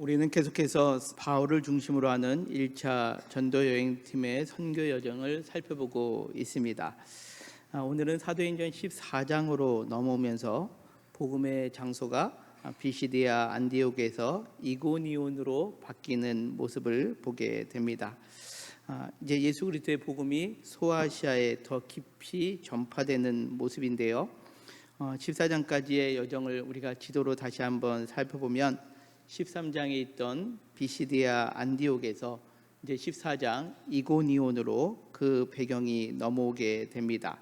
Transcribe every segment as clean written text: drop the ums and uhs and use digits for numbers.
우리는 계속해서 바울을 중심으로 하는 1차 전도 여행팀의 선교 여정을 살펴보고 있습니다. 오늘은 사도행전 14장으로 넘어오면서 복음의 장소가 비시디아 안디옥에서 이고니온으로 바뀌는 모습을 보게 됩니다. 이제 예수 그리스도의 복음이 소아시아에 더 깊이 전파되는 모습인데요. 14장까지의 여정을 우리가 지도로 다시 한번 살펴보면 13장에 있던 비시디아 안디옥에서 이제 14장 이고니온으로 그 배경이 넘어오게 됩니다.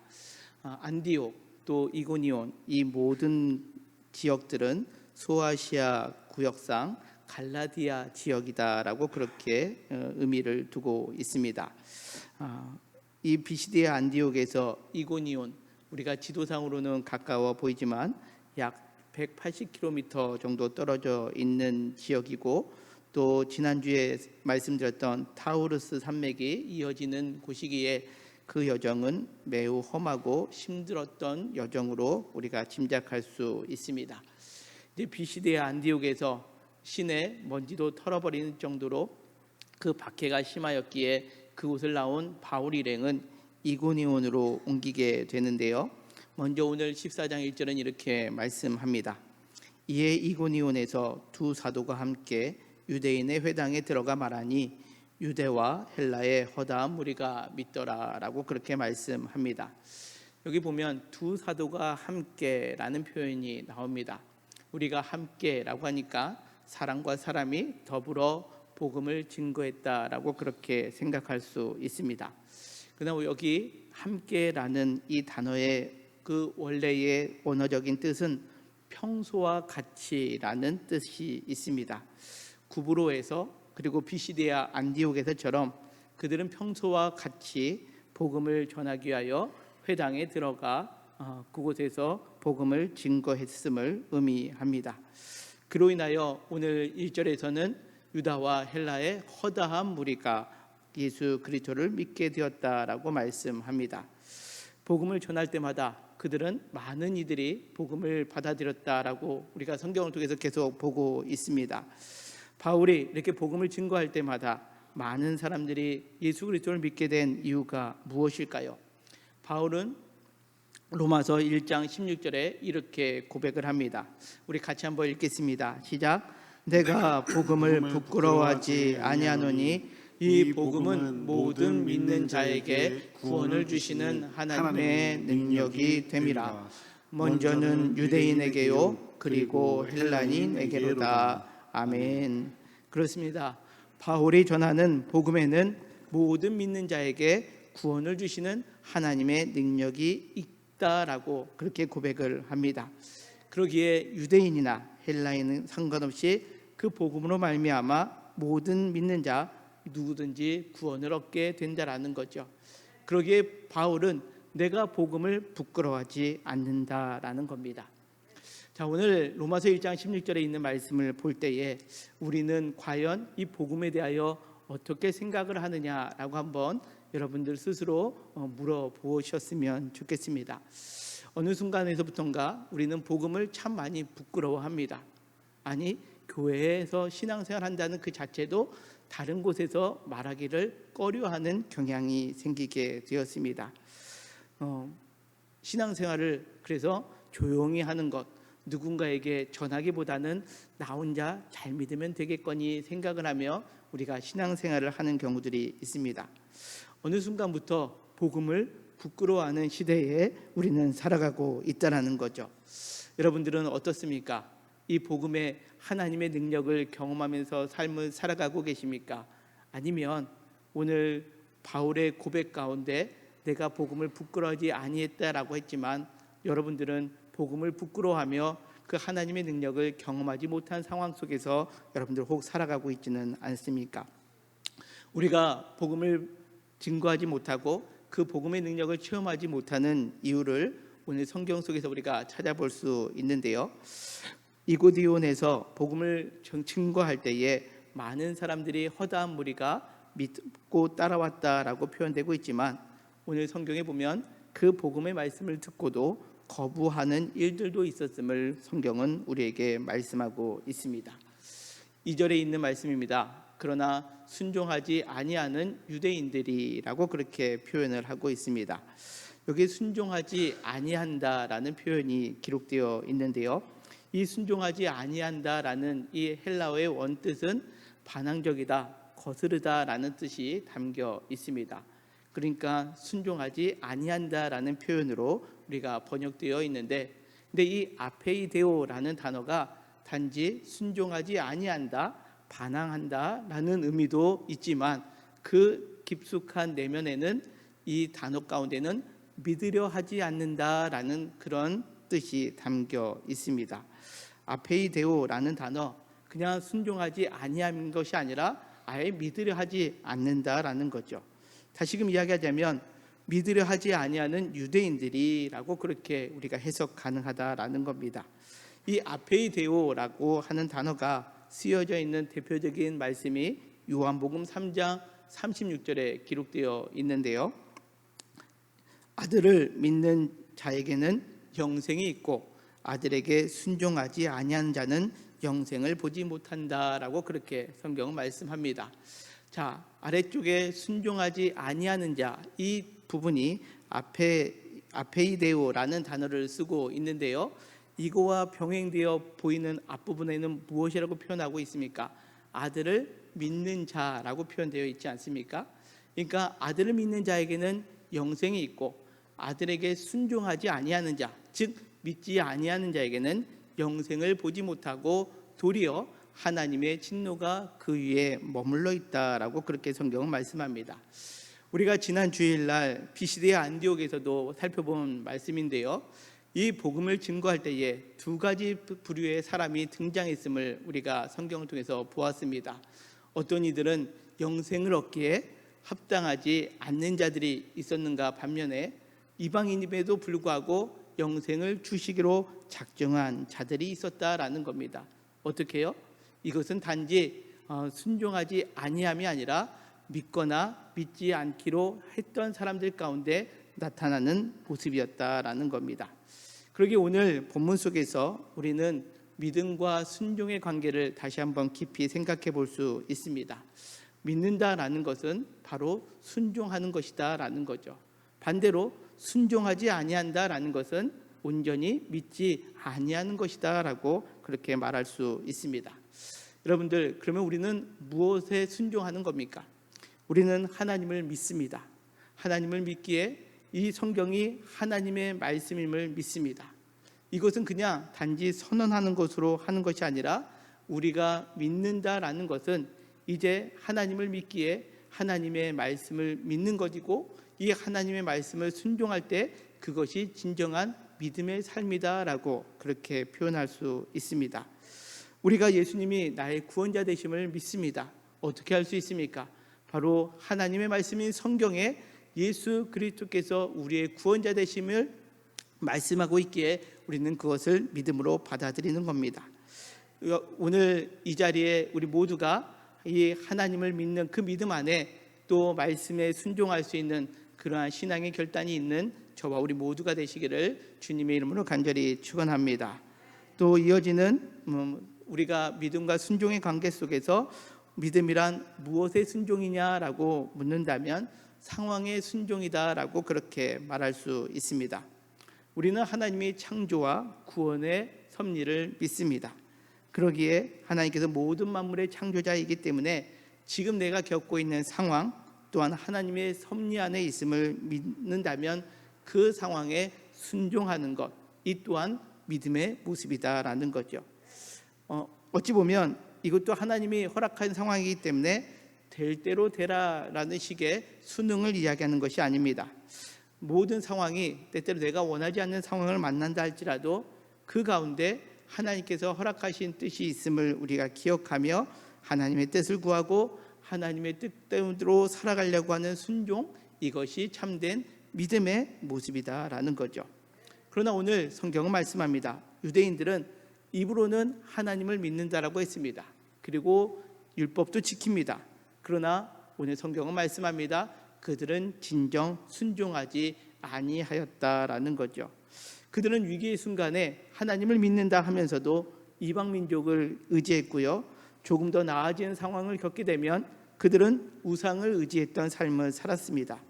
안디옥 또 이고니온 이 모든 지역들은 소아시아 구역상 갈라디아 지역이다라고 그렇게 의미를 두고 있습니다. 이 비시디아 안디옥에서 이고니온 우리가 지도상으로는 가까워 보이지만 약 180km 정도 떨어져 있는 지역이고, 또 지난주에 말씀드렸던 타우르스 산맥이 이어지는 곳이기에 그 여정은 매우 험하고 힘들었던 여정으로 우리가 짐작할 수 있습니다. 이제 비시디아 안디옥에서 시내 먼지도 털어버리는 정도로 그 박해가 심하였기에 그곳을 나온 바울 일행은 이고니온으로 옮기게 되는데요. 먼저 오늘 14장 1절은 이렇게 말씀합니다. 이에 이고니온에서 두 사도가 함께 유대인의 회당에 들어가 말하니 유대와 헬라의 허다한 무리가 믿더라 라고 그렇게 말씀합니다. 여기 보면 두 사도가 함께라는 표현이 나옵니다. 우리가 함께라고 하니까 사람과 사람이 더불어 복음을 증거했다라고 그렇게 생각할 수 있습니다. 그러나 여기 함께라는 이 단어의 그 원래의 원어적인 뜻은 평소와 같이라는 뜻이 있습니다. 구브로에서 그리고 비시디아 안디옥에서처럼 그들은 평소와 같이 복음을 전하기 위하여 회당에 들어가 그곳에서 복음을 증거했음을 의미합니다. 그로 인하여 오늘 1절에서는 유다와 헬라의 허다한 무리가 예수 그리스도를 믿게 되었다라고 말씀합니다. 복음을 전할 때마다 그들은 많은 이들이 복음을 받아들였다라고 우리가 성경을 통해서 계속 보고 있습니다. 바울이 이렇게 복음을 증거할 때마다 많은 사람들이 예수 그리스도를 믿게 된 이유가 무엇일까요? 바울은 로마서 1장 16절에 이렇게 고백을 합니다. 우리 같이 한번 읽겠습니다. 시작. 내가 복음을 부끄러워하지 아니하노니 이 복음은 모든 믿는 자에게 구원을 주시는 하나님의 능력이 됨이라. 먼저는 유대인에게요 그리고 헬라인에게로다. 아멘. 그렇습니다. 바울이 전하는 복음에는 모든 믿는 자에게 구원을 주시는 하나님의 능력이 있다라고 그렇게 고백을 합니다. 그러기에 유대인이나 헬라인은 상관없이 그 복음으로 말미암아 모든 믿는 자 누구든지 구원을 얻게 된다라는 거죠. 그러기에 바울은 내가 복음을 부끄러워하지 않는다라는 겁니다. 자, 오늘 로마서 1장 16절에 있는 말씀을 볼 때에 우리는 과연 이 복음에 대하여 어떻게 생각을 하느냐라고 한번 여러분들 스스로 물어보셨으면 좋겠습니다. 어느 순간에서부터인가 우리는 복음을 참 많이 부끄러워합니다. 아니, 교회에서 신앙생활 한다는 그 자체도 다른 곳에서 말하기를 꺼려하는 경향이 생기게 되었습니다. 신앙생활을 그래서 조용히 하는 것, 누군가에게 전하기보다는 나 혼자 잘 믿으면 되겠거니 생각을 하며 우리가 신앙생활을 하는 경우들이 있습니다. 어느 순간부터 복음을 부끄러워하는 시대에 우리는 살아가고 있다는 거죠. 여러분들은 어떻습니까? 이 복음의 하나님의 능력을 경험하면서 삶을 살아가고 계십니까? 아니면 오늘 바울의 고백 가운데 내가 복음을 부끄러워하지 아니했다라고 했지만 여러분들은 복음을 부끄러워하며 그 하나님의 능력을 경험하지 못한 상황 속에서 여러분들 혹 살아가고 있지는 않습니까? 우리가 복음을 증거하지 못하고 그 복음의 능력을 체험하지 못하는 이유를 오늘 성경 속에서 우리가 찾아볼 수 있는데요. 이고니온에서 복음을 증거할 때에 많은 사람들이 허다한 무리가 믿고 따라왔다라고 표현되고 있지만 오늘 성경에 보면 그 복음의 말씀을 듣고도 거부하는 일들도 있었음을 성경은 우리에게 말씀하고 있습니다. 2절에 있는 말씀입니다. 그러나 순종하지 아니하는 유대인들이라고 그렇게 표현을 하고 있습니다. 여기 순종하지 아니한다라는 표현이 기록되어 있는데요. 이 순종하지 아니한다라는 이 헬라어의 원뜻은 반항적이다, 거스르다라는 뜻이 담겨 있습니다. 그러니까 순종하지 아니한다라는 표현으로 우리가 번역되어 있는데, 근데 이 아페이데오라는 단어가 단지 순종하지 아니한다, 반항한다라는 의미도 있지만 그 깊숙한 내면에는 이 단어 가운데는 믿으려 하지 않는다라는 그런 뜻이 담겨 있습니다. 아페이데오라는 단어, 그냥 순종하지 아니하는 것이 아니라 아예 믿으려 하지 않는다라는 거죠. 다시금 이야기하자면 믿으려 하지 아니하는 유대인들이라고 그렇게 우리가 해석 가능하다라는 겁니다. 이 아페이데오라고 하는 단어가 쓰여져 있는 대표적인 말씀이 요한복음 3장 36절에 기록되어 있는데요. 아들을 믿는 자에게는 영생이 있고 아들에게 순종하지 아니한 자는 영생을 보지 못한다라고 그렇게 성경은 말씀합니다. 자, 아래쪽에 순종하지 아니하는 자, 이 부분이 아페이데오라는 단어를 쓰고 있는데요. 이거와 병행되어 보이는 앞부분에는 무엇이라고 표현하고 있습니까? 아들을 믿는 자라고 표현되어 있지 않습니까? 그러니까 아들을 믿는 자에게는 영생이 있고 아들에게 순종하지 아니하는 자, 즉 믿지 아니하는 자에게는 영생을 보지 못하고 도리어 하나님의 진노가 그 위에 머물러 있다라고 그렇게 성경은 말씀합니다. 우리가 지난 주일날 비시드의 안디옥에서도 살펴본 말씀인데요. 이 복음을 증거할 때에 두 가지 부류의 사람이 등장했음을 우리가 성경을 통해서 보았습니다. 어떤 이들은 영생을 얻기에 합당하지 않는 자들이 있었는가 반면에 이방인임에도 불구하고 영생을 주시기로 작정한 자들이 있었다라는 겁니다. 어떻게 해요? 이것은 단지 순종하지 아니함이 아니라 믿거나 믿지 않기로 했던 사람들 가운데 나타나는 모습이었다라는 겁니다. 그러기에 오늘 본문 속에서 우리는 믿음과 순종의 관계를 다시 한번 깊이 생각해 볼 수 있습니다. 믿는다라는 것은 바로 순종하는 것이다라는 거죠. 반대로 순종하지 아니한다라는 것은 온전히 믿지 아니하는 것이다라고 그렇게 말할 수 있습니다. 여러분들, 그러면 우리는 무엇에 순종하는 겁니까? 우리는 하나님을 믿습니다. 하나님을 믿기에 이 성경이 하나님의 말씀임을 믿습니다. 이것은 그냥 단지 선언하는 것으로 하는 것이 아니라 우리가 믿는다라는 것은 이제 하나님을 믿기에 하나님의 말씀을 믿는 것이고 이 하나님의 말씀을 순종할 때 그것이 진정한 믿음의 삶이다라고 그렇게 표현할 수 있습니다. 우리가 예수님이 나의 구원자 되심을 믿습니다. 어떻게 할 수 있습니까? 바로 하나님의 말씀인 성경에 예수 그리스도께서 우리의 구원자 되심을 말씀하고 있기에 우리는 그것을 믿음으로 받아들이는 겁니다. 오늘 이 자리에 우리 모두가 이 하나님을 믿는 그 믿음 안에 또 말씀에 순종할 수 있는 그러한 신앙의 결단이 있는 저와 우리 모두가 되시기를 주님의 이름으로 간절히 축원합니다. 또 이어지는 우리가 믿음과 순종의 관계 속에서 믿음이란 무엇의 순종이냐라고 묻는다면 상황의 순종이다라고 그렇게 말할 수 있습니다. 우리는 하나님의 창조와 구원의 섭리를 믿습니다. 그러기에 하나님께서 모든 만물의 창조자이기 때문에 지금 내가 겪고 있는 상황 또한 하나님의 섭리 안에 있음을 믿는다면 그 상황에 순종하는 것, 이 또한 믿음의 모습이다라는 거죠. 어찌 보면 이것도 하나님이 허락한 상황이기 때문에 될 대로 되라라는 식의 수능을 이야기하는 것이 아닙니다. 모든 상황이 때때로 내가 원하지 않는 상황을 만난다 할지라도 그 가운데 하나님께서 허락하신 뜻이 있음을 우리가 기억하며 하나님의 뜻을 구하고 하나님의 뜻대로 살아가려고 하는 순종, 이것이 참된 믿음의 모습이다라는 거죠. 그러나 오늘 성경은 말씀합니다. 유대인들은 입으로는 하나님을 믿는다라고 했습니다. 그리고 율법도 지킵니다. 그러나 오늘 성경은 말씀합니다. 그들은 진정 순종하지 아니하였다라는 거죠. 그들은 위기의 순간에 하나님을 믿는다 하면서도 이방 민족을 의지했고요. 조금 더 나아진 상황을 겪게 되면 그들은 우상을 의지했던 삶을 살았습니다.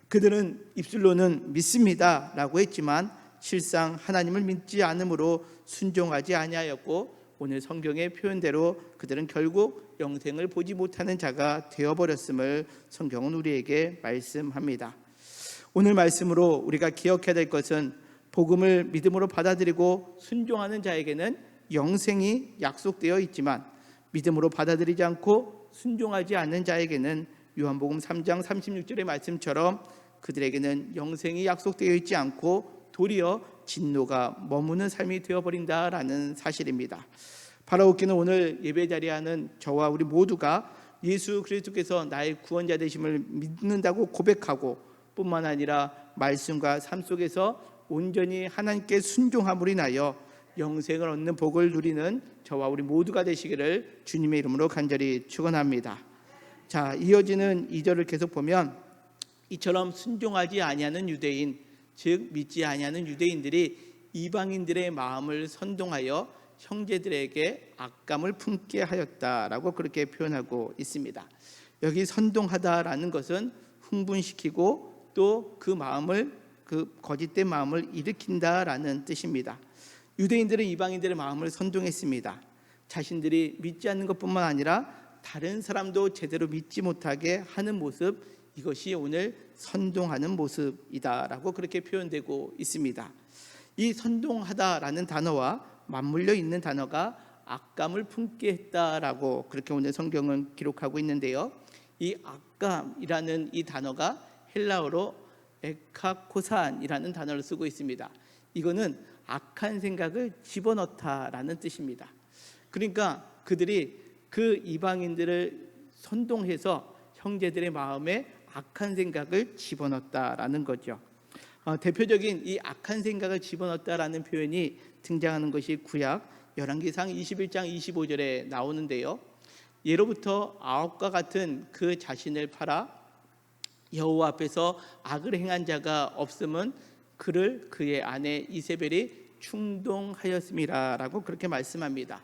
그들은 입술로는 믿습니다 라고 했지만 실상 하나님을 믿지 않으므로 순종하지 아니하였고, 오늘 성경의 표현대로 그들은 결국 영생을 보지 못하는 자가 되어버렸음을 성경은 우리에게 말씀합니다. 오늘 말씀으로 우리가 기억해야 될 것은 복음을 믿음으로 받아들이고 순종하는 자에게는 영생이 약속되어 있지만, 믿음으로 받아들이지 않고 순종하지 않는 자에게는 요한복음 3장 36절의 말씀처럼 그들에게는 영생이 약속되어 있지 않고 도리어 진노가 머무는 삶이 되어버린다라는 사실입니다. 바라옵기는 오늘 예배 자리에 하는 저와 우리 모두가 예수 그리스도께서 나의 구원자 되심을 믿는다고 고백하고 뿐만 아니라 말씀과 삶 속에서 온전히 하나님께 순종함으로 인하여 영생을 얻는 복을 누리는 저와 우리 모두가 되시기를 주님의 이름으로 간절히 축원합니다. 자, 이어지는 2절을 계속 보면 이처럼 순종하지 아니하는 유대인, 즉 믿지 아니하는 유대인들이 이방인들의 마음을 선동하여 형제들에게 악감을 품게 하였다라고 그렇게 표현하고 있습니다. 여기 선동하다라는 것은 흥분시키고 또 그 마음을, 그 거짓된 마음을 일으킨다라는 뜻입니다. 유대인들은 이방인들의 마음을 선동했습니다. 자신들이 믿지 않는 것뿐만 아니라 다른 사람도 제대로 믿지 못하게 하는 모습, 이것이 오늘 선동하는 모습이다라고 그렇게 표현되고 있습니다. 이 선동하다라는 단어와 맞물려 있는 단어가 악감을 품게 했다라고 그렇게 오늘 성경은 기록하고 있는데요. 이 악감이라는 이 단어가 헬라어로 에카코산이라는 단어를 쓰고 있습니다. 이거는 악한 생각을 집어넣다라는 뜻입니다. 그러니까 그들이 그 이방인들을 선동해서 형제들의 마음에 악한 생각을 집어넣었다라는 거죠. 대표적인 이 악한 생각을 집어넣었다라는 표현이 등장하는 것이 구약 열왕기상 21장 25절에 나오는데요. 예로부터 아합과 같은 그 자신을 팔아 여호와 앞에서 악을 행한 자가 없음은 그를 그의 아내 이세벨이 충동하였음이라라고 그렇게 말씀합니다.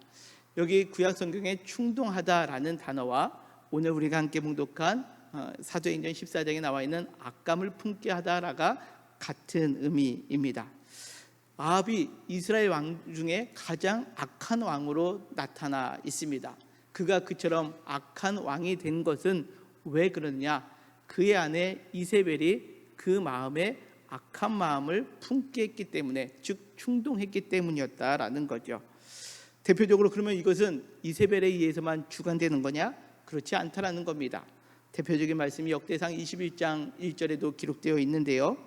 여기 구약 성경에 충동하다라는 단어와 오늘 우리가 함께 봉독한 사도행전 14장에 나와 있는 악감을 품게 하다라가 같은 의미입니다. 아합이 이스라엘 왕 중에 가장 악한 왕으로 나타나 있습니다. 그가 그처럼 악한 왕이 된 것은 왜 그러느냐? 그의 아내 이세벨이 그 마음에 악한 마음을 품게 했기 때문에, 즉 충동했기 때문이었다라는 거죠. 대표적으로 그러면 이것은 이세벨에 의해서만 주관되는 거냐? 그렇지 않다라는 겁니다. 대표적인 말씀이 역대상 21장 1절에도 기록되어 있는데요.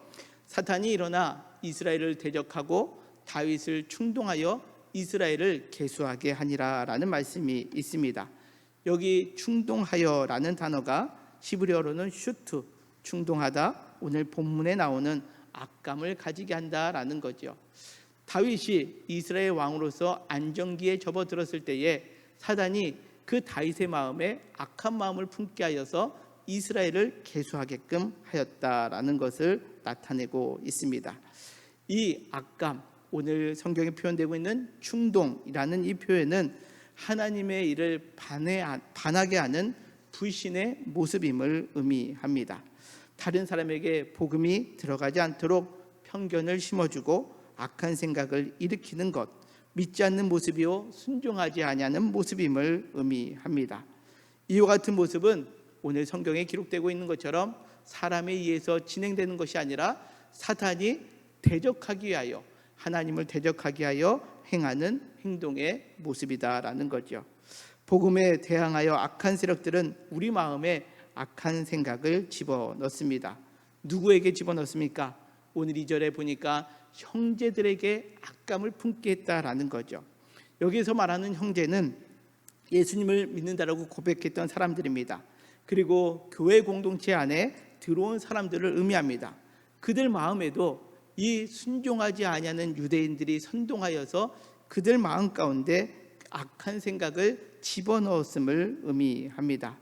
사탄이 일어나 이스라엘을 대적하고 다윗을 충동하여 이스라엘을 계수하게 하니라라는 말씀이 있습니다. 여기 충동하여라는 단어가 히브리어로는 슈트, 충동하다, 오늘 본문에 나오는 악감을 가지게 한다라는 거죠. 다윗이 이스라엘 왕으로서 안정기에 접어들었을 때에 사단이 그 다윗의 마음에 악한 마음을 품게 하여서 이스라엘을 계수하게끔 하였다라는 것을 나타내고 있습니다. 이 악감, 오늘 성경에 표현되고 있는 충동이라는 이 표현은 하나님의 일을 반하게 하는 불신의 모습임을 의미합니다. 다른 사람에게 복음이 들어가지 않도록 편견을 심어주고 악한 생각을 일으키는 것, 믿지 않는 모습이요 순종하지 아니하는 모습임을 의미합니다. 이와 같은 모습은 오늘 성경에 기록되고 있는 것처럼 사람에 의해서 진행되는 것이 아니라 사탄이 대적하기 위하여, 하나님을 대적하기 위하여 행하는 행동의 모습이다라는 거죠. 복음에 대항하여 악한 세력들은 우리 마음에 악한 생각을 집어넣습니다. 누구에게 집어넣습니까? 오늘 2절에 보니까 형제들에게 악감을 품게 했다라는 거죠. 여기서 말하는 형제는 예수님을 믿는다라고 고백했던 사람들입니다. 그리고 교회 공동체 안에 들어온 사람들을 의미합니다. 그들 마음에도 이 순종하지 아니하는 유대인들이 선동하여서 그들 마음 가운데 악한 생각을 집어넣었음을 의미합니다.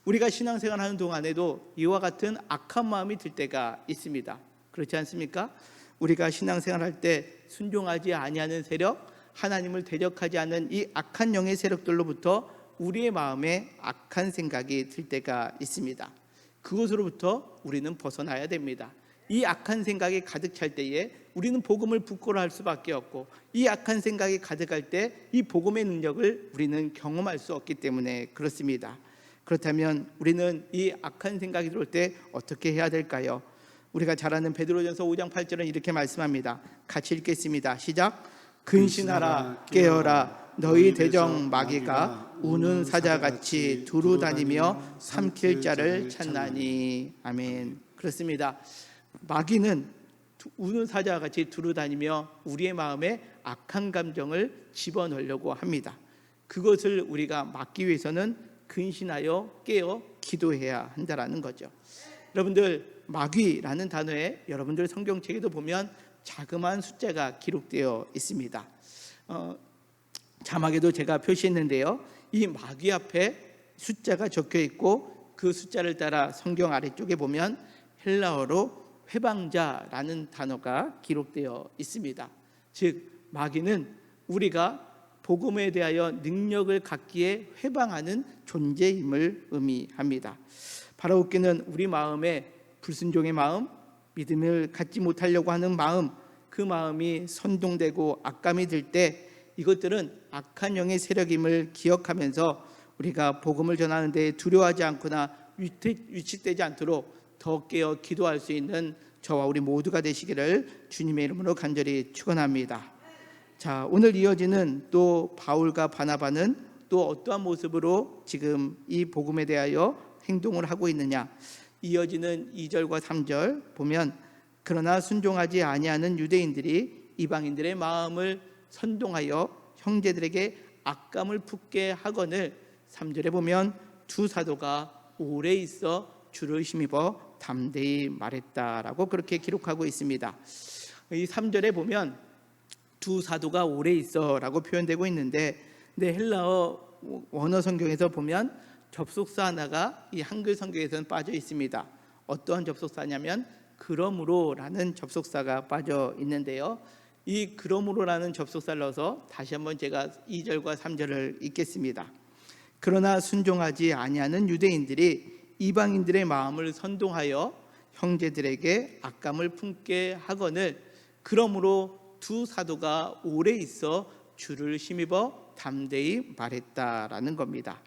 우리가 신앙생활하는 동안에도 이와 같은 악한 마음이 들 때가 있습니다. 그렇지 않습니까? 우리가 신앙생활할 때 순종하지 아니하는 세력, 하나님을 대적하지 않는 이 악한 영의 세력들로부터 우리의 마음에 악한 생각이 들 때가 있습니다. 그것으로부터 우리는 벗어나야 됩니다. 이 악한 생각이 가득 찰 때에 우리는 복음을 부끄러워할 수밖에 없고, 이 악한 생각이 가득할 때 이 복음의 능력을 우리는 경험할 수 없기 때문에 그렇습니다. 그렇다면 우리는 이 악한 생각이 들어올 때 어떻게 해야 될까요? 우리가 잘 아는 베드로전서 5장 8절은 이렇게 말씀합니다. 같이 읽겠습니다. 시작. 근신하라, 깨어라. 너희 대적 마귀가 우는 사자같이 두루 다니며 삼킬 자를 찾나니. 아멘. 그렇습니다. 마귀는 우는 사자같이 두루 다니며 우리의 마음에 악한 감정을 집어넣으려고 합니다. 그것을 우리가 막기 위해서는 근신하여 깨어 기도해야 한다라는 거죠. 여러분들, 마귀라는 단어에 여러분들 성경책에도 보면 자그마한 숫자가 기록되어 있습니다. 자막에도 제가 표시했는데요, 이 마귀 앞에 숫자가 적혀 있고 그 숫자를 따라 성경 아래쪽에 보면 헬라어로 회방자라는 단어가 기록되어 있습니다. 즉, 마귀는 우리가 복음에 대하여 능력을 갖기에 회방하는 존재임을 의미합니다. 바라옵기는 우리 마음에 불순종의 마음, 믿음을 갖지 못하려고 하는 마음, 그 마음이 선동되고 악감이 들 때 이것들은 악한 영의 세력임을 기억하면서 우리가 복음을 전하는 데 두려워하지 않거나 위축되지 않도록 더 깨어 기도할 수 있는 저와 우리 모두가 되시기를 주님의 이름으로 간절히 축원합니다. 자, 오늘 이어지는 또 바울과 바나바는 또 어떠한 모습으로 지금 이 복음에 대하여 행동을 하고 있느냐. 이어지는 2절과 3절 보면, 그러나 순종하지 아니하는 유대인들이 이방인들의 마음을 선동하여 형제들에게 악감을 품게 하거늘, 3절에 보면 두 사도가 오래 있어 주를 힘입어 담대히 말했다라고 그렇게 기록하고 있습니다. 이 3절에 보면 두 사도가 오래 있어라고 표현되고 있는데, 헬라어 원어 성경에서 보면 접속사 하나가 이 한글 성경에서는 빠져 있습니다. 어떠한 접속사냐면 그러므로라는 접속사가 빠져 있는데요, 이 그러므로라는 접속사를 넣어서 다시 한번 제가 2절과 3절을 읽겠습니다. 그러나 순종하지 아니하는 유대인들이 이방인들의 마음을 선동하여 형제들에게 악감을 품게 하거늘, 그러므로 두 사도가 오래 있어 주를 힘입어 담대히 말했다라는 겁니다.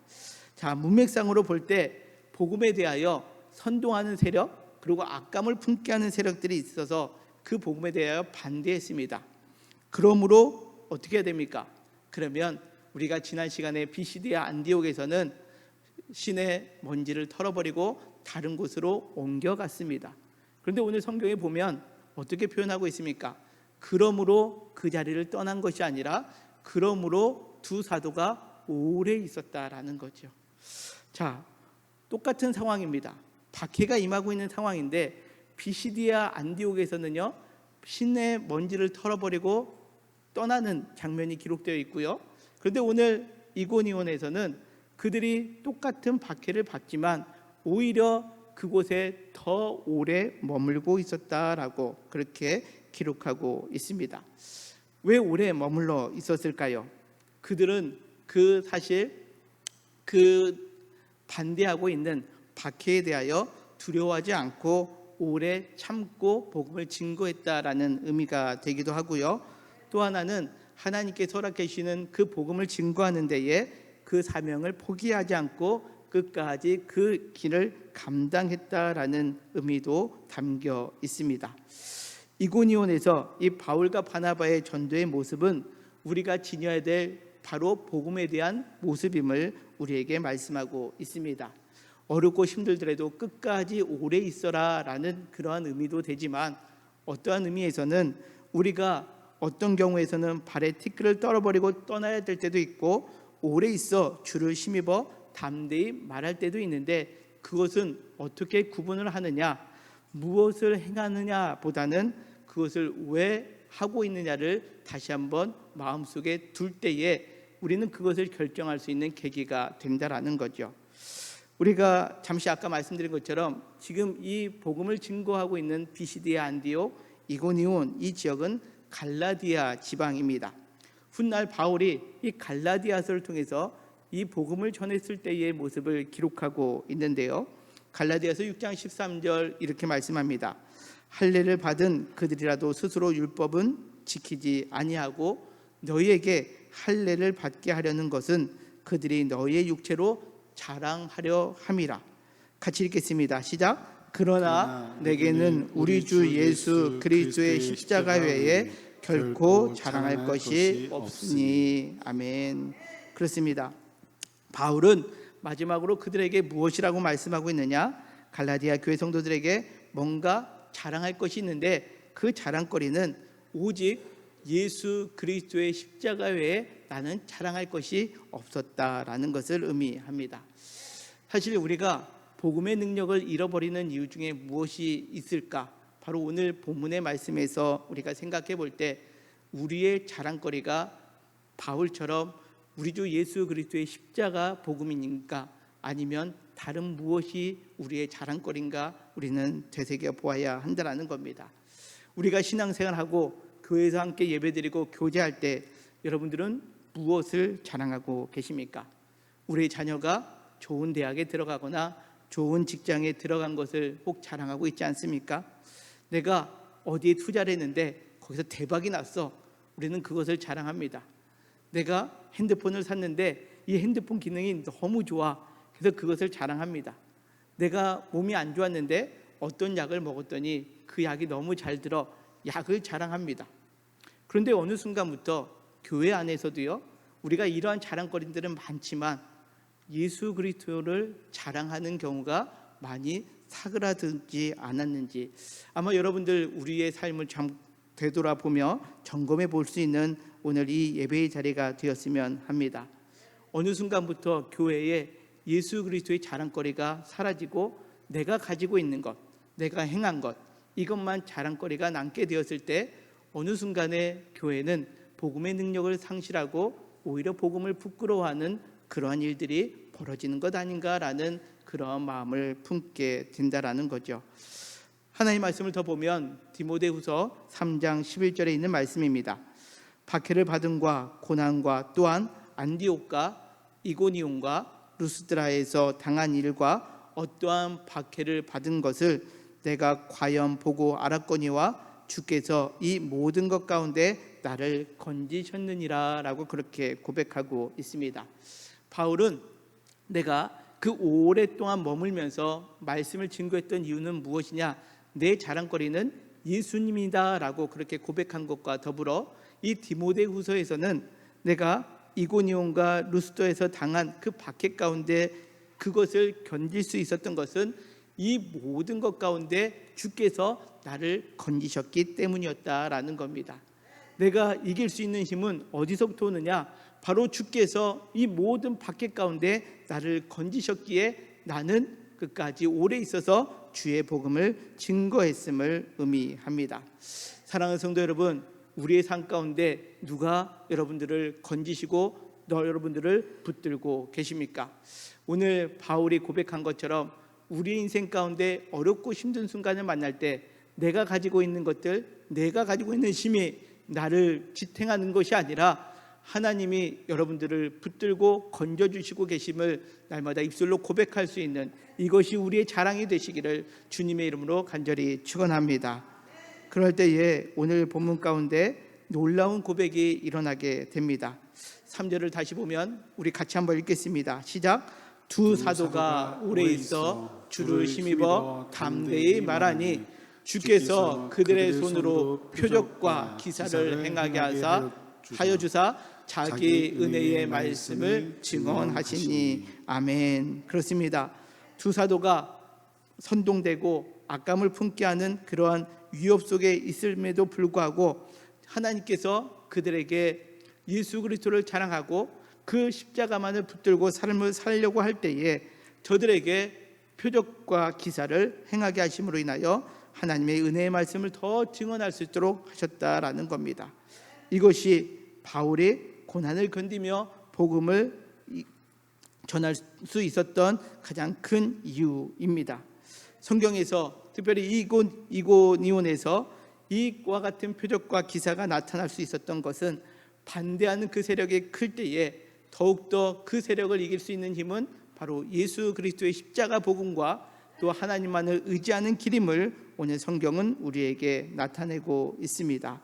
자, 문맥상으로 볼 때 복음에 대하여 선동하는 세력, 그리고 악감을 품게 하는 세력들이 있어서 그 복음에 대하여 반대했습니다. 그러므로 어떻게 해야 됩니까? 그러면 우리가 지난 시간에 비시디아 안디옥에서는 신의 먼지를 털어버리고 다른 곳으로 옮겨갔습니다. 그런데 오늘 성경에 보면 어떻게 표현하고 있습니까? 그러므로 그 자리를 떠난 것이 아니라 그러므로 두 사도가 오래 있었다라는 거죠. 자, 똑같은 상황입니다. 박해가 임하고 있는 상황인데 비시디아 안디옥에서는요, 신의 먼지를 털어버리고 떠나는 장면이 기록되어 있고요. 그런데 오늘 이고니온에서는 그들이 똑같은 박해를 받지만 오히려 그곳에 더 오래 머물고 있었다라고 그렇게 기록하고 있습니다. 왜 오래 머물러 있었을까요? 그들은 사실 반대하고 있는 박해에 대하여 두려워하지 않고 오래 참고 복음을 증거했다라는 의미가 되기도 하고요. 또 하나는 하나님께 허락해 주시는 그 복음을 증거하는 데에 그 사명을 포기하지 않고 끝까지 그 길을 감당했다라는 의미도 담겨 있습니다. 이고니온에서 이 바울과 바나바의 전도의 모습은 우리가 지녀야 될 바로 복음에 대한 모습임을 우리에게 말씀하고 있습니다. 어렵고 힘들더라도 끝까지 오래 있어라 라는 그러한 의미도 되지만, 어떠한 의미에서는 우리가 어떤 경우에서는 발에 티끌을 떨어버리고 떠나야 될 때도 있고 오래 있어 주를 힘입어 담대히 말할 때도 있는데, 그것은 어떻게 구분을 하느냐, 무엇을 행하느냐 보다는 그것을 왜 하고 있느냐를 다시 한번 마음속에 둘 때에 우리는 그것을 결정할 수 있는 계기가 된다라는 거죠. 우리가 잠시 아까 말씀드린 것처럼 지금 이 복음을 증거하고 있는 비시디아 안디옥, 이고니온, 이 지역은 갈라디아 지방입니다. 훗날 바울이 이 갈라디아서를 통해서 이 복음을 전했을 때의 모습을 기록하고 있는데요. 갈라디아서 6장 13절 이렇게 말씀합니다. 할례를 받은 그들이라도 스스로 율법은 지키지 아니하고 너희에게 할례를 받게 하려는 것은 그들이 너희의 육체로 자랑하려 함이라. 같이 읽겠습니다. 시작. 그러나 내게는 우리 주 예수 그리스도의 십자가 외에 결코 자랑할 것이 없으니. 아멘. 그렇습니다. 바울은 마지막으로 그들에게 무엇이라고 말씀하고 있느냐? 갈라디아 교회 성도들에게 뭔가 자랑할 것이 있는데 그 자랑거리는 오직 예수 그리스도의 십자가 외에 나는 자랑할 것이 없었다라는 것을 의미합니다. 사실 우리가 복음의 능력을 잃어버리는 이유 중에 무엇이 있을까? 바로 오늘 본문의 말씀에서 우리가 생각해 볼 때 우리의 자랑거리가 바울처럼 우리 주 예수 그리스도의 십자가 복음이니까 아니면 다른 무엇이 우리의 자랑거리인가 우리는 되새겨 보아야 한다는 겁니다. 우리가 신앙생활하고 교회에서 함께 예배드리고 교제할 때 여러분들은 무엇을 자랑하고 계십니까? 우리의 자녀가 좋은 대학에 들어가거나 좋은 직장에 들어간 것을 꼭 자랑하고 있지 않습니까? 내가 어디에 투자를 했는데 거기서 대박이 났어. 우리는 그것을 자랑합니다. 내가 핸드폰을 샀는데 이 핸드폰 기능이 너무 좋아. 그래서 그것을 자랑합니다. 내가 몸이 안 좋았는데 어떤 약을 먹었더니 그 약이 너무 잘 들어 약을 자랑합니다. 그런데 어느 순간부터 교회 안에서도요, 우리가 이러한 자랑거리들은 많지만 예수 그리스도를 자랑하는 경우가 많이 사그라들지 않았는지, 아마 여러분들 우리의 삶을 되돌아보며 점검해 볼 수 있는 오늘 이 예배의 자리가 되었으면 합니다. 어느 순간부터 교회에 예수 그리스도의 자랑거리가 사라지고 내가 가지고 있는 것, 내가 행한 것, 이것만 자랑거리가 남게 되었을 때 어느 순간에 교회는 복음의 능력을 상실하고 오히려 복음을 부끄러워하는 그러한 일들이 벌어지는 것 아닌가라는 그런 마음을 품게 된다라는 거죠. 하나님의 말씀을 더 보면 디모데후서 3장 11절에 있는 말씀입니다. 박해를 받음과 고난과 또한 안디옥과 이고니온과 루스드라에서 당한 일과 어떠한 박해를 받은 것을 내가 과연 보고 알았거니와 주께서 이 모든 것 가운데 나를 건지셨느니라 라고 그렇게 고백하고 있습니다. 바울은 내가 그 오랫동안 머물면서 말씀을 증거했던 이유는 무엇이냐? 내 자랑거리는 예수님이다 라고 그렇게 고백한 것과 더불어 이 디모데후서에서는 내가 이고니온과 루스도에서 당한 그 박해 가운데 그것을 견딜 수 있었던 것은 이 모든 것 가운데 주께서 나를 건지셨기 때문이었다라는 겁니다. 내가 이길 수 있는 힘은 어디서부터 오느냐? 바로 주께서 이 모든 박해 가운데 나를 건지셨기에 나는 끝까지 오래 있어서 주의 복음을 증거했음을 의미합니다. 사랑하는 성도 여러분, 우리의 삶 가운데 누가 여러분들을 건지시고 여러분들을 붙들고 계십니까? 오늘 바울이 고백한 것처럼 우리 인생 가운데 어렵고 힘든 순간을 만날 때 내가 가지고 있는 것들, 내가 가지고 있는 힘이 나를 지탱하는 것이 아니라 하나님이 여러분들을 붙들고 건져주시고 계심을 날마다 입술로 고백할 수 있는 이것이 우리의 자랑이 되시기를 주님의 이름으로 간절히 축원합니다. 그럴 때에 오늘 본문 가운데 놀라운 고백이 일어나게 됩니다. 3절을 다시 보면 우리 같이 한번 읽겠습니다. 시작. 두 사도가 오래 있어 주를 힘입어 담대히 말하니 주께서 그들의 손으로 표적과 기사를 행하게 하여 주사 자기 은혜의 말씀을 증언하시니. 아멘. 그렇습니다. 두 사도가 선동되고 악감을 품게 하는 그러한 위협 속에 있음에도 불구하고 하나님께서 그들에게 예수 그리스도를 자랑하고 그 십자가만을 붙들고 삶을 살려고 할 때에 저들에게 표적과 기사를 행하게 하심으로 인하여 하나님의 은혜의 말씀을 더 증언할 수 있도록 하셨다라는 겁니다. 이것이 바울이 고난을 견디며 복음을 전할 수 있었던 가장 큰 이유입니다. 성경에서 특별히 이고니온에서 이와 같은 표적과 기사가 나타날 수 있었던 것은 반대하는 그 세력이 클 때에 더욱더 그 세력을 이길 수 있는 힘은 바로 예수 그리스도의 십자가 복음과 또 하나님만을 의지하는 길임을 오늘 성경은 우리에게 나타내고 있습니다.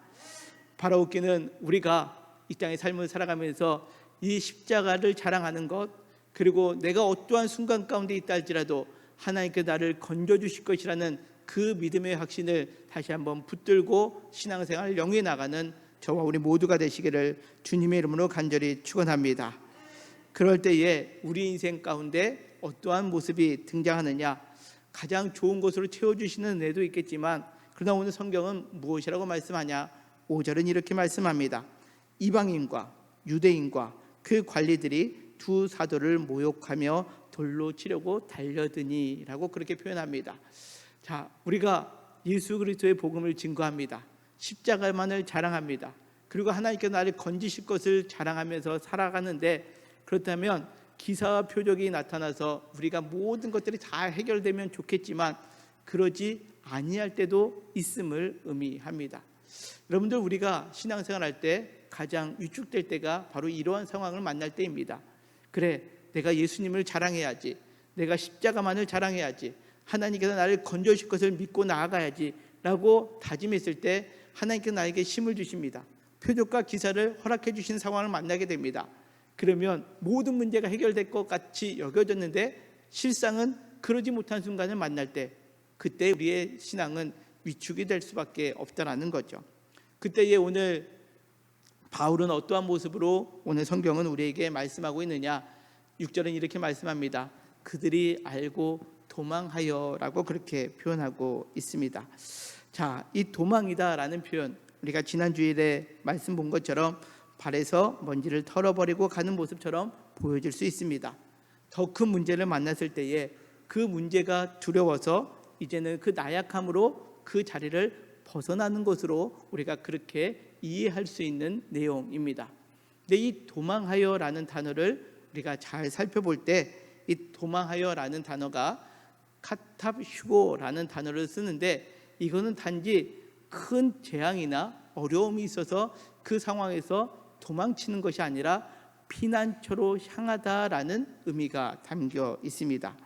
바라옵기는 우리가 이 땅의 삶을 살아가면서 이 십자가를 자랑하는 것, 그리고 내가 어떠한 순간 가운데 있다 할지라도 하나님께 나를 건져주실 것이라는 그 믿음의 확신을 다시 한번 붙들고 신앙생활을 영위해 나가는 저와 우리 모두가 되시기를 주님의 이름으로 간절히 축원합니다. 그럴 때에 우리 인생 가운데 어떠한 모습이 등장하느냐, 가장 좋은 것으로 채워주시는 은혜도 있겠지만, 그러나 오늘 성경은 무엇이라고 말씀하냐? 5절은 이렇게 말씀합니다. 이방인과 유대인과 그 관리들이 두 사도를 모욕하며 돌로 치려고 달려드니 라고 그렇게 표현합니다. 자, 우리가 예수 그리스도의 복음을 증거합니다. 십자가만을 자랑합니다. 그리고 하나님께서 나를 건지실 것을 자랑하면서 살아가는데, 그렇다면 기사와 표적이 나타나서 우리가 모든 것들이 다 해결되면 좋겠지만 그러지 아니할 때도 있음을 의미합니다. 여러분들, 우리가 신앙생활할 때 가장 위축될 때가 바로 이러한 상황을 만날 때입니다. 그래, 내가 예수님을 자랑해야지, 내가 십자가만을 자랑해야지, 하나님께서 나를 건져주실 것을 믿고 나아가야지 라고 다짐했을 때 하나님께서 나에게 힘을 주십니다. 표적과 기사를 허락해 주신 상황을 만나게 됩니다. 그러면 모든 문제가 해결될 것 같이 여겨졌는데 실상은 그러지 못한 순간을 만날 때, 그때 우리의 신앙은 위축이 될 수밖에 없다라는 거죠. 그때에 오늘 바울은 어떠한 모습으로 오늘 성경은 우리에게 말씀하고 있느냐? 6절은 이렇게 말씀합니다. 그들이 알고 도망하여 라고 그렇게 표현하고 있습니다. 자, 이 도망이다라는 표현, 우리가 지난 주일에 말씀 본 것처럼 발에서 먼지를 털어버리고 가는 모습처럼 보여질 수 있습니다. 더 큰 문제를 만났을 때에 그 문제가 두려워서 이제는 그 나약함으로 그 자리를 벗어나는 것으로 우리가 그렇게 이해할 수 있는 내용입니다. 근데 이 도망하여라는 단어를 우리가 잘 살펴볼 때 이 도망하여라는 단어가 카탑휴고라는 단어를 쓰는데, 이거는 단지 큰 재앙이나 어려움이 있어서 그 상황에서 도망치는 것이 아니라 피난처로 향하다라는 의미가 담겨 있습니다.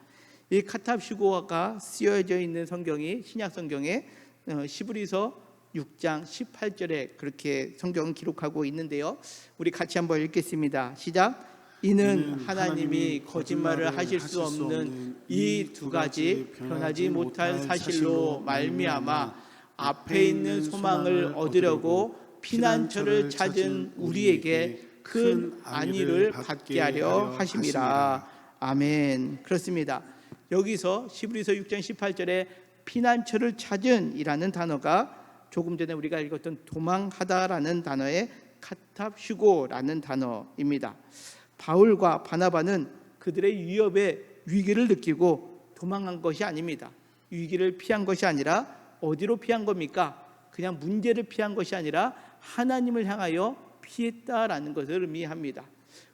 이 카탑휴고가 쓰여져 있는 성경이 신약 성경에 히브리서 6장 18절에 그렇게 성경은 기록하고 있는데요. 우리 같이 한번 읽겠습니다. 시작. 이는 하나님이 거짓말을 하실 수 없는 이 두 가지 변하지 못할 사실로 말미암아 앞에 있는 소망을 얻으려고 피난처를 찾은 우리에게 큰 안위를 받게 하려 하심이라. 아멘. 그렇습니다. 여기서 히브리서 6장 18절에 피난처를 찾은 이라는 단어가 조금 전에 우리가 읽었던 도망하다라는 단어의 카탑휴고라는 단어입니다. 바울과 바나바는 그들의 위협의 위기를 느끼고 도망한 것이 아닙니다. 위기를 피한 것이 아니라 어디로 피한 겁니까? 그냥 문제를 피한 것이 아니라 하나님을 향하여 피했다라는 것을 의미합니다.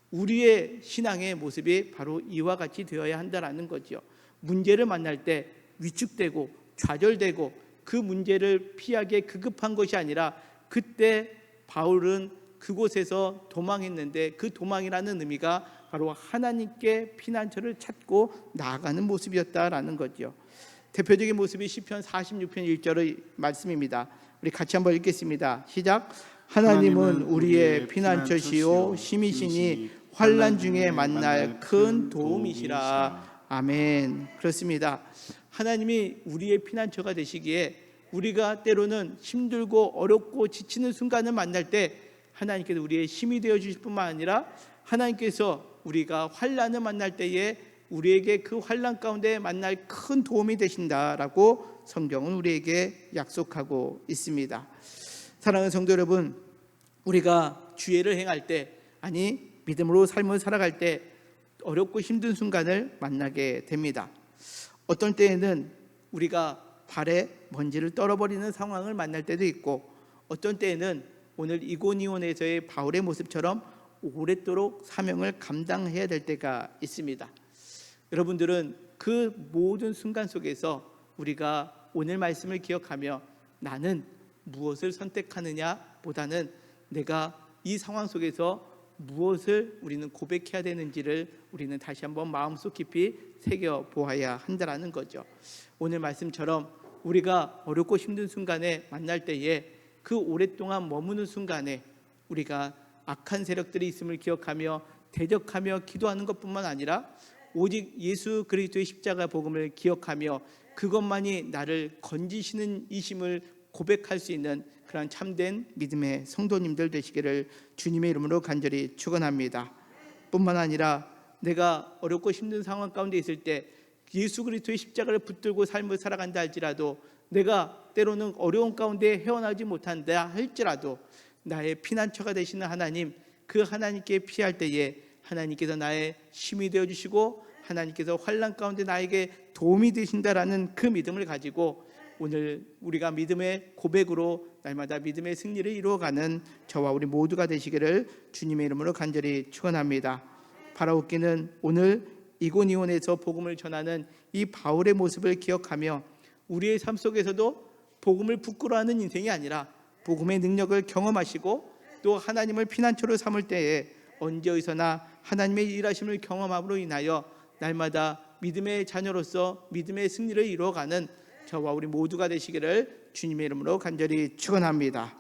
우리의 신앙의 모습이 바로 이와 같이 되어야 한다라는 거죠. 문제를 만날 때 위축되고 좌절되고 그 문제를 피하기에 급급한 것이 아니라, 그때 바울은 그곳에서 도망했는데 그 도망이라는 의미가 바로 하나님께 피난처를 찾고 나아가는 모습이었다라는 거죠. 대표적인 모습이 시편 46편 1절의 말씀입니다. 우리 같이 한번 읽겠습니다. 시작. 하나님은 우리의 피난처시요 힘이시니 환난 중에 만날 큰 도움이시라. 아멘. 그렇습니다. 하나님이 우리의 피난처가 되시기에 우리가 때로는 힘들고 어렵고 지치는 순간을 만날 때 하나님께서 우리의 힘이 되어 주실 뿐만 아니라 하나님께서 우리가 환난을 만날 때에 우리에게 그 환난 가운데 만날 큰 도움이 되신다라고 성경은 우리에게 약속하고 있습니다. 사랑하는 성도 여러분, 우리가 주의를 행할 때, 아니 믿음으로 삶을 살아갈 때 어렵고 힘든 순간을 만나게 됩니다. 어떤 때에는 우리가 발에 먼지를 떨어버리는 상황을 만날 때도 있고, 어떤 때에는 오늘 이고니온에서의 바울의 모습처럼 오랫도록 사명을 감당해야 될 때가 있습니다. 여러분들은 그 모든 순간 속에서 우리가 오늘 말씀을 기억하며 나는 무엇을 선택하느냐 보다는 내가 이 상황 속에서 무엇을 우리는 고백해야 되는지를 우리는 다시 한번 마음속 깊이 새겨 보아야 한다라는 거죠. 오늘 말씀처럼 우리가 어렵고 힘든 순간에 만날 때에 그 오랫동안 머무는 순간에 우리가 악한 세력들이 있음을 기억하며 대적하며 기도하는 것뿐만 아니라 오직 예수 그리스도의 십자가 복음을 기억하며 그것만이 나를 건지시는 이심을 고백할 수 있는 그런 참된 믿음의 성도님들 되시기를 주님의 이름으로 간절히 축원합니다. 뿐만 아니라 내가 어렵고 힘든 상황 가운데 있을 때 예수 그리스도의 십자가를 붙들고 삶을 살아간다 할지라도 내가 때로는 어려운 가운데 헤어나지 못한다 할지라도 나의 피난처가 되시는 하나님, 그 하나님께 피할 때에 하나님께서 나의 힘이 되어주시고 하나님께서 환난 가운데 나에게 도움이 되신다라는 그 믿음을 가지고 오늘 우리가 믿음의 고백으로 날마다 믿음의 승리를 이루어가는 저와 우리 모두가 되시기를 주님의 이름으로 간절히 축원합니다. 바라옵기는 오늘 이고니온에서 복음을 전하는 이 바울의 모습을 기억하며 우리의 삶 속에서도 복음을 부끄러워하는 인생이 아니라 복음의 능력을 경험하시고 또 하나님을 피난처로 삼을 때에 언제 어디서나 하나님의 일하심을 경험함으로 인하여 날마다 믿음의 자녀로서 믿음의 승리를 이루어가는 저와 우리 모두가 되시기를 주님의 이름으로 간절히 축원합니다.